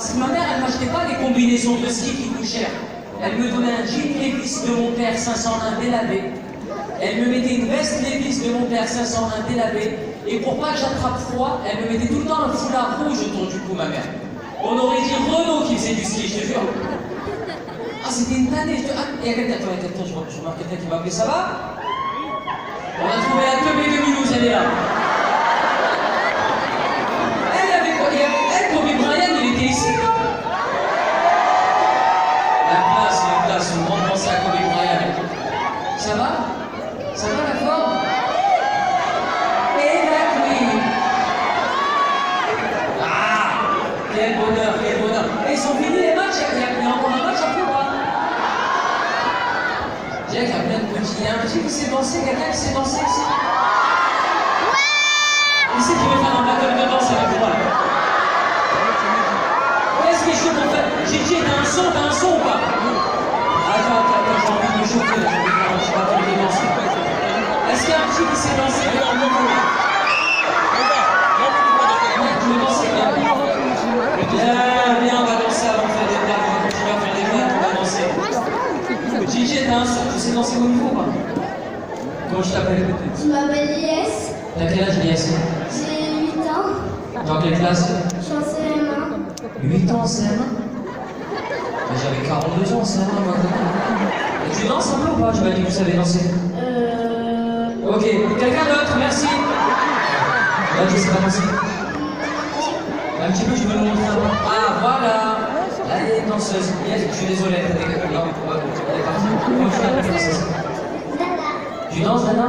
Parce que ma mère, elle m'achetait pas des combinaisons de ski qui coûtent cher. Elle me donnait un jean Levi's de mon père 501 délavé. Elle me mettait une veste Levi's de mon père 501 délavé. Et pour pas que j'attrape froid, elle me mettait tout le temps un foulard rouge autour du cou, ma mère. On aurait dit Renaud qui faisait du ski, je te jure. Ah, c'était une tannée. Il y a quelqu'un, je remarque quelqu'un qui m'a appelé, ça va? On a trouvé la teubée de Mulhouse, elle est là. Elle avait quoi? Elle, Kobe Bryant, il était ici, là. La place, une grande pensée à Kobe Bryant. Ça va? Ça va la forme? Et la queen. Ah! Quel bonheur, quel bonheur. Et ils sont finis les matchs, il y a encore un match après ou pas? Je dirais qu'il y a plein de petits. Il y a un petit qui s'est dansé, quelqu'un qui s'est dansé ici? Ouais! Qui c'est qui veut faire un battle de danse avec moi? Qu'est-ce que je fais pour faire? Gigi, t'as un son ou pas? Attends, j'ai envie de me chauffer, j'ai envie de faire un petit battle de danse. Est-ce qu'il y a un petit qui s'est dansé devant le micro? Tu veux danser, viens. Viens, on va danser avant de faire des blagues. On va continuer à faire des blagues, on va danser. Gigi, t'as un son, tu sais danser au niveau ou pas? Comment je t'appelle? Je m'appelle Lies. T'as quel âge, Lies? J'ai 8 ans. Dans quelle classe? Je suis en CM1. 8 ans en CM1? J'avais 42 ans en CM1 maintenant. Et tu danses un peu ou pas? Tu m'as dit que tu savais danser. Ok, quelqu'un d'autre, merci. Ok, c'est pas danser. Un petit peu, je me le montre avant. Ah, voilà. Là, elle est danseuse. Yes, je suis désolé, elle est partie. Comment tu t'appelles danseuse? Dada. Tu danses, Dana?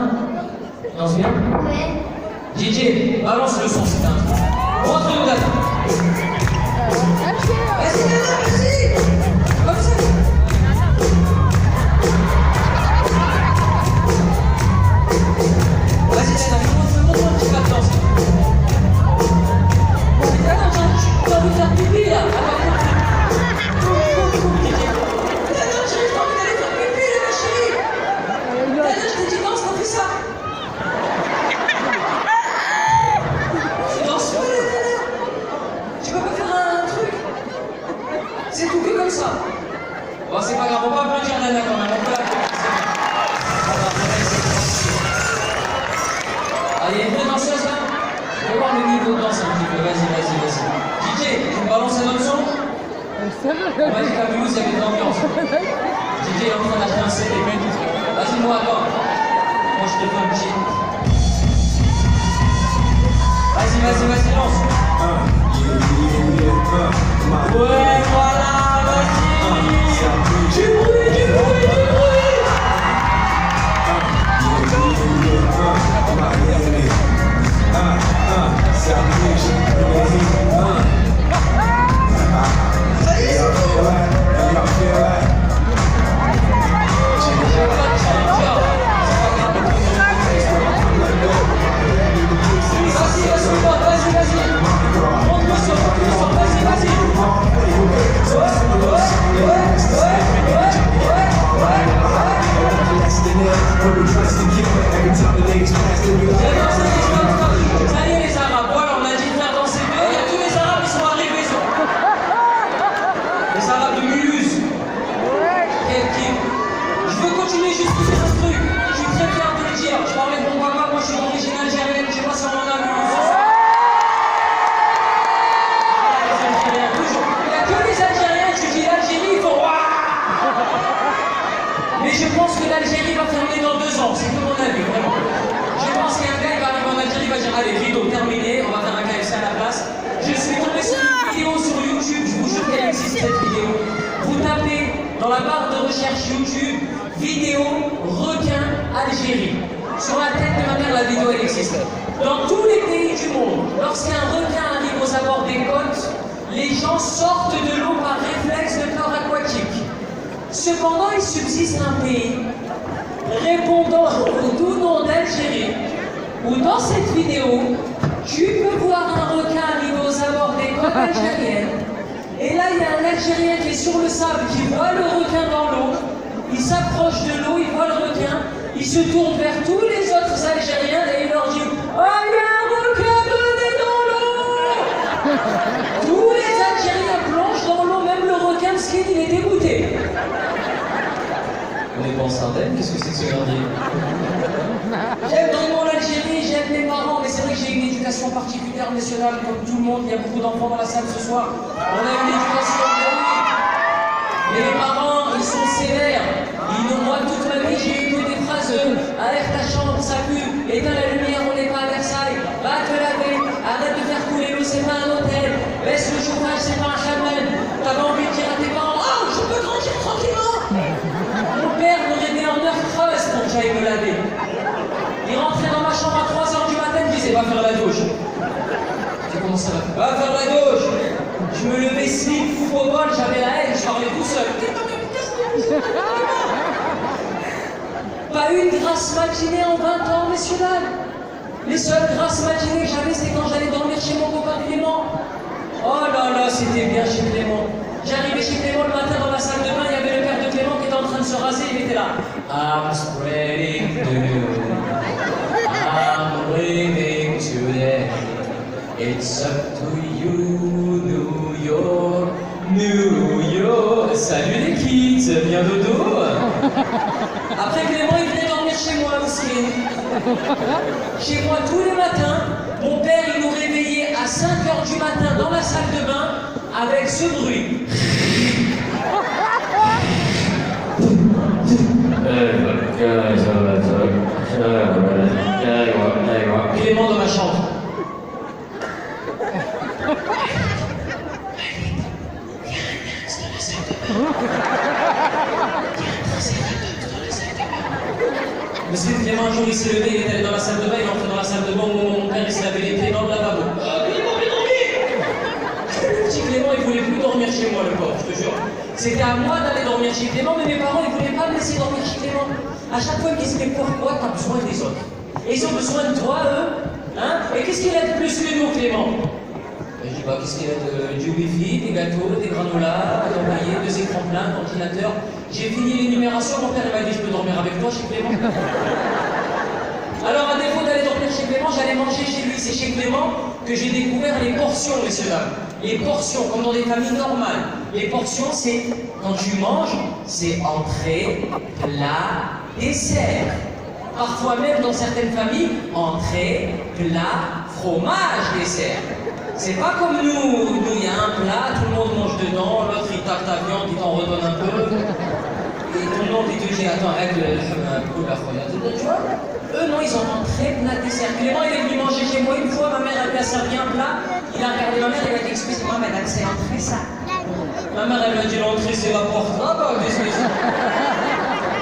Tu danses bien? Ouais. DJ, balance le son, c'est un. Montre-nous, Dana. Vas-y, Dana, vas-y. Comme ça. Vas-y, Dana, montre-moi un petit pas de danse. Attends, tu vas vous faire pipi, là. C'est tout que comme ça. Bon, c'est pas grave, on va applaudir Nana quand même. On peut l'applaudir. Allez, il y a une vraie danseuse là. Je vais voir le niveau de danse un petit peu. Vas-y. DJ, tu me balances un autre son? On m'a dit qu'à Mulhouse, il y avait de l'ambiance. DJ est en train d'acheter un CD. Vas-y, moi, attends. Moi, je te fais un petit. Vas-y, lance. Ouais, voilà, vas-y. Du bruit. Allez, rideau terminé, on va faire un KFC à la place. Je suis tombé sur une vidéo sur YouTube, je vous jure qu'elle existe cette vidéo. Vous tapez dans la barre de recherche YouTube, vidéo requin Algérie. Sur la tête de ma mère, la vidéo elle existe. Dans tous les pays du monde, lorsqu'un requin arrive aux abords des côtes, les gens sortent de l'eau par réflexe de peur aquatique. Cependant, il subsiste un pays répondant au doux nom d'Algérie, où dans cette vidéo, tu peux voir un requin arriver aux abords des côtes algériennes. Et là, il y a un Algérien qui est sur le sable, qui voit le requin dans l'eau. Il s'approche de l'eau, il voit le requin. Il se tourne vers tous les autres Algériens et il leur dit « Oh, il y a un requin, venez dans l'eau !» Tous les Algériens plongent antenne, qu'est-ce que c'est que ce merdier? J'aime vraiment l'Algérie, j'aime mes parents, mais c'est vrai que j'ai une éducation particulière nationale, comme tout le monde, il y a beaucoup d'enfants dans la salle ce soir. On a une éducation de oui. Mais les parents, ils sont sévères. Moi, toute ma vie, j'ai eu que des phrases aère ta chambre, ça pue, éteins la lumière, on n'est pas à Versailles, va te laver, arrête de faire couler l'eau, c'est pas un hôtel, baisse le chauffage, c'est pas un hammam. T'avais envie de dire à tes parents, oh, je peux grandir tranquillement. Mon père me réveillait en heure creuse pour que j'aille me laver. Il rentrait dans ma chambre à 3h du matin, il disait, va faire la douche. Je dis, comment ça va? Va faire la douche. Je me levais slip, coupe au bol, j'avais la haine, je parlais tout seul. Pas une grasse matinée en 20 ans, messieurs dames. Les seules grasses matinées que j'avais, c'était quand j'allais dormir chez mon copain Clément. Oh là là, c'était bien chez Clément. J'arrivais chez Clément le matin dans la salle de bain, il y avait le père de Clément qui était en train de se raser, il était là. I'm spreading the news. I'm leaving today. It's up to you, New York, New York. Salut les kids, bien dodo. Après Clément, il venait dormir chez moi aussi. Chez moi tous les matins, mon père il nous réveillait à 5h du matin dans la salle de bain avec ce bruit. Clément dans ma chambre. Monsieur Clément, un jour il s'est levé, il est allé dans la salle de bain, il est entré dans la salle de bain où mon père il se lavait les pieds dans le lavabo. Clément, viens dormir. Le petit Clément, il voulait plus dormir chez moi, le pauvre, je te jure. C'était à moi d'aller dormir chez Clément, mais mes parents ils voulaient pas me laisser dormir chez Clément. À chaque fois ils me disaient, mais pourquoi t'as besoin des autres? Et ils ont besoin de toi, eux. Hein? Et qu'est-ce qu'il a de plus que nous, Clément? Je dis pas, qu'est-ce qu'il a de du wifi, des gâteaux, des granolas, des envoyés, 2 écrans pleins, d'ordinateur. J'ai fini l'énumération, mon père il m'a dit, je peux dormir avec toi chez Clément. Alors à défaut d'aller dormir chez Clément, j'allais manger chez lui. C'est chez Clément que j'ai découvert les portions, messieurs dames. Les portions, comme dans des familles normales. Les portions, c'est quand tu manges, c'est entrée, plat, dessert. Parfois même dans certaines familles, entrée, plat, fromage, dessert. C'est pas comme nous, il y a un plat, tout le monde mange dedans, l'autre il tape ta viande, il t'en redonne un peu. Et tout le monde il te dit, attends, avec le coup de la froide, tu vois? Eux non, ils ont entrée, plat, dessert. Clément il est venu manger chez moi une fois, ma mère elle lui a servi un plat, il a regardé ma mère, il a dit, excusez-moi madame, c'est l'entrée ça. Ma mère elle lui a dit, l'entrée c'est la porte là-bas, qu'est-ce que c'est?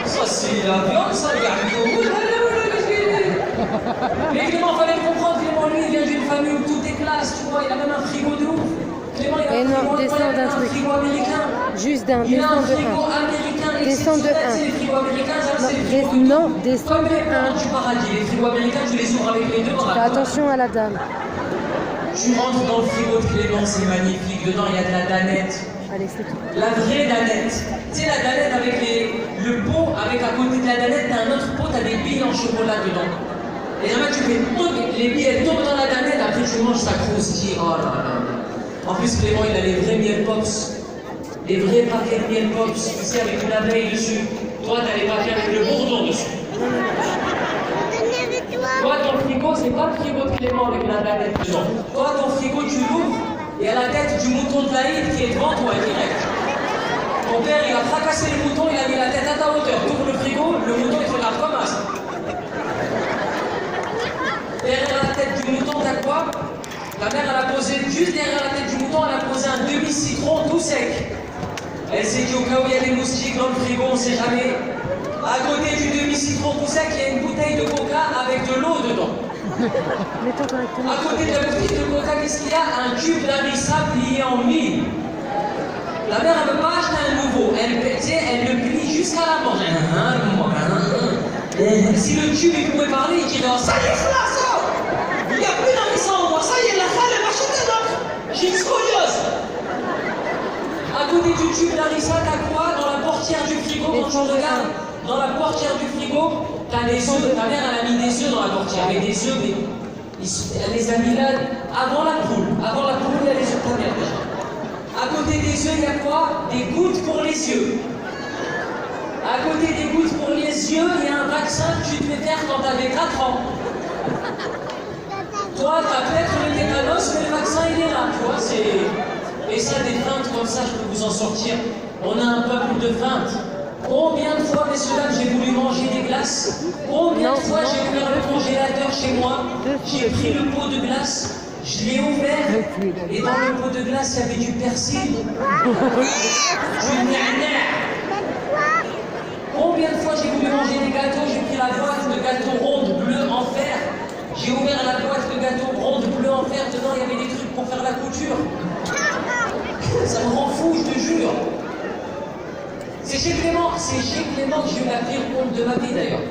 Ça c'est la viande, ça, regarde, mais Clément, fallait le comprendre, Clément, lui, il vient d'une famille où tout est classe, tu vois, il a même un frigo de ouf. Clément, il a un frigo américain. Juste d'un, il a un descends de frigo 1. américain Descends de 1. C'est les frigos américains, ça, c'est les frigos. Non, descends de 1. Du paradis, les frigos américains, tu les ouvres avec les deux bras. Fais attention à la dame. Tu rentres dans le frigo de Clément, c'est magnifique. Dedans, il y a de la danette. Allez, c'est tout. La vraie danette. Tu sais, la danette avec le pot, avec à côté de la danette, t'as un autre pot, t'as des billes en chocolat dedans. Et là, tu fais les billes, elles tombent dans la danette, après tu manges, ça croustille. Oh là là. En plus, Clément, il a les vrais miel pops. Les vrais paquets de miel pops, tu sais, avec une abeille dessus. Toi, t'as les paquets avec le bourdon dessus. Toi, ton frigo, c'est pas le frigo de Clément avec la danette dedans. Toi, ton frigo, tu l'ouvres, et à la tête du mouton de l'Aïd qui est devant toi, direct. Ton père, il a fracassé le mouton, il a mis la tête à ta hauteur. Tu ouvres le frigo, le mouton, il te regarde comme ça. Derrière la tête du mouton, t'as quoi? La mère, elle a posé, juste derrière la tête du mouton, elle a posé un demi-citron tout sec. Elle s'est dit au cas où il y a des moustiques dans le frigo, on sait jamais. À côté du demi-citron tout sec, il y a une bouteille de coca avec de l'eau dedans. Mets-toi correctement. À côté de la bouteille de coca, qu'est-ce qu'il y a? Un tube d'harissa plié en mille. La mère, elle ne veut pas acheter un nouveau. Elle le plie jusqu'à la mort. Si le tube il pouvait parler, il dirait, ça y est, là, ça. Il n'y a plus d'harissa en moi. Ça y est, la femme, elle m'a acheté d'autres. J'ai une scoliose. À côté du tube d'harissa, t'as quoi? Dans la portière du frigo, quand tu regardes, dans la portière du frigo, t'as les œufs. Ta mère, elle a mis des œufs dans la portière. Mais des œufs, mais elle les a mis là avant la poule. Avant la poule, il y a les œufs de ta mère déjà. À côté des œufs, il y a quoi? Des gouttes pour les yeux. À côté des gouttes pour les yeux, il y a un vaccin que tu devais faire quand tu avais 4 ans. Toi, t'as peut-être le tétanos, mais le vaccin, il est là, tu vois, c'est... Et ça, des feintes comme ça, je peux vous en sortir. On a un peuple de feintes. Combien de fois, messieurs, dames, j'ai voulu manger des glaces? Combien de fois j'ai ouvert le congélateur chez moi? J'ai pris le pot de glace, je l'ai ouvert, et dans le pot de glace, il y avait du persil, du nana. Combien de fois j'ai voulu manger des gâteaux? J'ai pris la boîte de gâteaux ronde bleu en fer. J'ai ouvert la boîte de gâteaux ronde bleu en fer. Dedans, il y avait des trucs pour faire la couture. Ça me rend fou, je te jure. C'est chez Clément que j'ai eu la pire honte de ma vie d'ailleurs.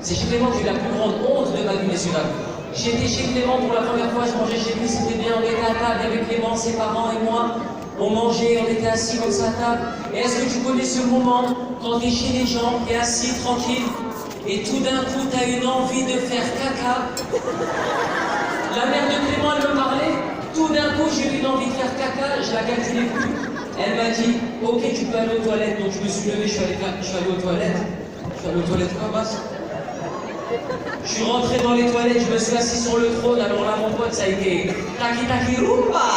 C'est chez Clément que j'ai eu la plus grande honte de ma vie, messieurs dames. J'étais chez Clément pour la première fois, je mangeais chez lui, c'était bien, on était à table avec Clément, ses parents et moi. On mangeait, on était assis comme ça à table. Et est-ce que tu connais ce moment quand tu es chez les gens, tu es assis tranquille, et tout d'un coup tu as une envie de faire caca? La mère de Clément, elle me parlait. Tout d'un coup, j'ai eu une envie de faire caca, je la calculais plus. Elle m'a dit, ok, tu peux aller aux toilettes. Donc je me suis levé, je suis allé aux toilettes. Je suis allé aux toilettes quoi, basse? Je suis rentré dans les toilettes, je me suis assis sur le trône. Alors là, mon pote, ça a été taki taki rumba.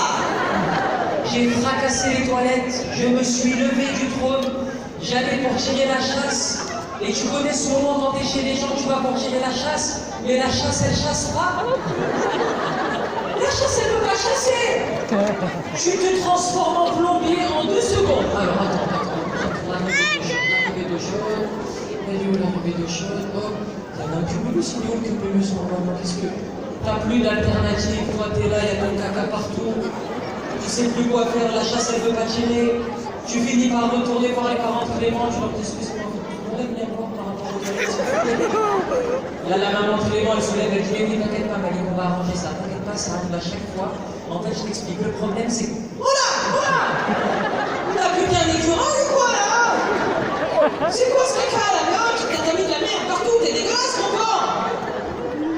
J'ai fracassé les toilettes, je me suis levé du trône. J'allais pour tirer la chasse. Et tu connais ce moment quand t'es chez les gens, tu vas pour tirer la chasse, mais la chasse, elle chasse pas. La chasse, elle ne peut pas chasser. Tu te transformes en plombier en 2 secondes. Alors, attends. L'arrivée d'eau chaude. Elle est où l'arrivée d'eau chaude? Oh, il y en a un cumulus, il est où le cumulus normalement? Qu'est-ce que... T'as plus d'alternative, toi t'es là, il y a ton caca partout. Tu sais plus quoi faire, la chasse, elle veut pas tirer. Tu finis par retourner voir les parents de Clément, tu leur dis, excuse-moi, vous pourrez venir voir par rapport au toilettes. Là, la maman de Clément, elle se lève, elle dit, oui, t'inquiète pas, Malik, on va arranger ça. T'inquiète pas, ça arrive à chaque fois. En fait, je t'explique, le problème, c'est... Voilà. T'as putain d'écureuil, quoi, là? C'est quoi ce caca, là? Non, t'as mis de la merde partout, t'es dégueulasse, mon corps.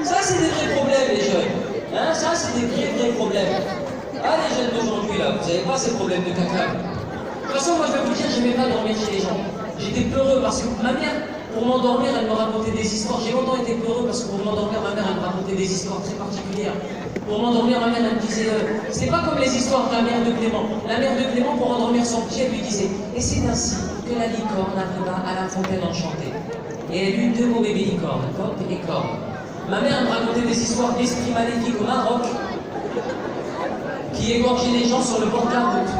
Ça, c'est des vrais problèmes, les jeunes. Hein, ça, c'est des vrais problèmes. Ah, les jeunes d'aujourd'hui, là, vous n'avez pas ces problèmes de caca. De toute façon, moi, je vais vous dire, j'aimais pas dormir chez les gens. J'étais peureux parce que ma mère, pour m'endormir, elle me racontait des histoires. J'ai longtemps été peureux parce que pour m'endormir, ma mère, elle me racontait des histoires très particulières. Pour m'endormir, ma mère, elle me disait... c'est pas comme les histoires de la mère de Clément. La mère de Clément, pour endormir son petit, elle lui disait « Et c'est ainsi que la licorne arriva à la fontaine enchantée. » Et elle eut 2 beaux bébés licornes, coq et corne. Ma mère, elle me racontait des histoires d'esprits maléfiques au Maroc qui égorgeaient les gens sur le bord de la route.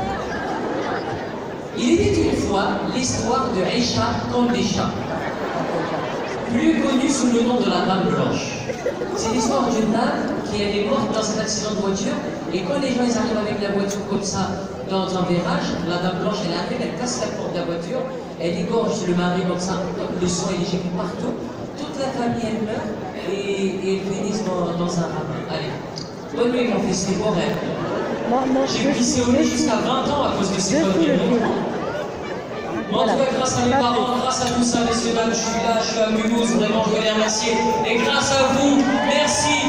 Il était une fois l'histoire de Aïcha Kandécha, plus connue sous le nom de la Dame Blanche. C'est l'histoire d'une dame qui est morte dans un accident de voiture, et quand les gens ils arrivent avec la voiture comme ça dans un virage, la Dame Blanche elle arrive, elle casse la porte de la voiture, elle égorge le mari comme ça, le sang il est jeté partout, toute la famille elle meurt et ils finissent dans un ravin. Allez, bonne nuit mon fils, c'est bon rêve. J'ai pissé au lit jusqu'à 20 ans à cause de ces conneries. En tout cas, grâce à mes parents, grâce à tout ça, messieurs, dames, je suis là, je suis à Mulhouse, vraiment, je veux les remercier. Et grâce à vous, merci.